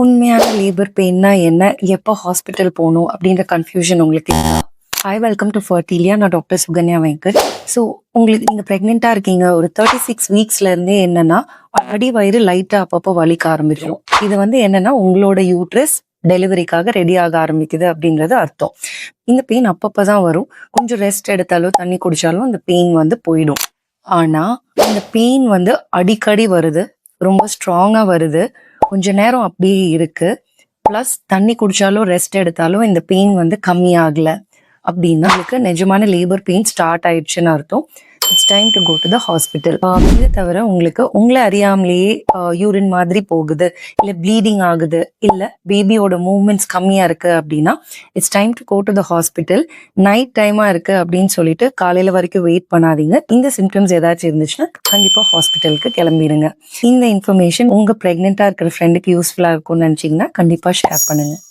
உண்மையான லேபர் பெயின்னா என்ன, எப்போ ஹாஸ்பிட்டல் போகணும் அப்படின்ற கன்ஃபியூஷன் உங்களுக்கு இருக்கா? Hi, welcome to Fertilia. நான் டாக்டர் சுகன்யா வெங்கட். ஸோ உங்களுக்கு நீங்கள் ப்ரெக்னெண்ட்டாக இருக்கீங்க, ஒரு 36 வீக்ஸ்லேருந்தே என்னன்னா அடி வயிறு லைட்டாக அப்பப்போ வலிக்க ஆரம்பிச்சிடும். இது என்னன்னா உங்களோட யூட்ரஸ் டெலிவரிக்காக ரெடி ஆக ஆரம்பிக்குது அப்படின்றது அர்த்தம். இந்த பெயின் அப்பப்போ தான் வரும். கொஞ்சம் ரெஸ்ட் எடுத்தாலும் தண்ணி குடித்தாலும் அந்த பெயின் போயிடும். ஆனால் இந்த பெயின் அடிக்கடி வருது, ரொம்ப ஸ்ட்ராங்காக வருது, கொஞ்ச நேரம் அப்படியே இருக்கு, ப்ளஸ் தண்ணி குடிச்சாலும் ரெஸ்ட் எடுத்தாலும் இந்த பெயின் கம்மியாகல அப்படின்னா உங்களுக்கு நிஜமான லேபர் பெயின் ஸ்டார்ட் ஆயிடுச்சுன்னு அர்த்தம். It's time to go to the hospital. இதை தவிர உங்களை அறியாமலேயே யூரின் மாதிரி போகுது, இல்லை ப்ளீடிங் ஆகுது, இல்லை பேபியோட மூவ்மெண்ட்ஸ் கம்மியாக இருக்குது அப்படின்னா it's time to go to the hospital. Night டைமாக இருக்குது அப்படின்னு சொல்லிட்டு காலையில் வரைக்கும் வெயிட் பண்ணாதீங்க. இந்த சிம்டம்ஸ் ஏதாச்சும் இருந்துச்சுன்னா கண்டிப்பாக ஹாஸ்பிட்டலுக்கு கிளம்பிடுங்க. இந்த இன்ஃபர்மேஷன் உங்கள் ப்ரெக்னெண்ட்டாக இருக்கிற ஃப்ரெண்டுக்கு யூஸ்ஃபுல்லாக இருக்கும்னு நினச்சிங்கன்னா கண்டிப்பாக ஷேர் பண்ணுங்கள்.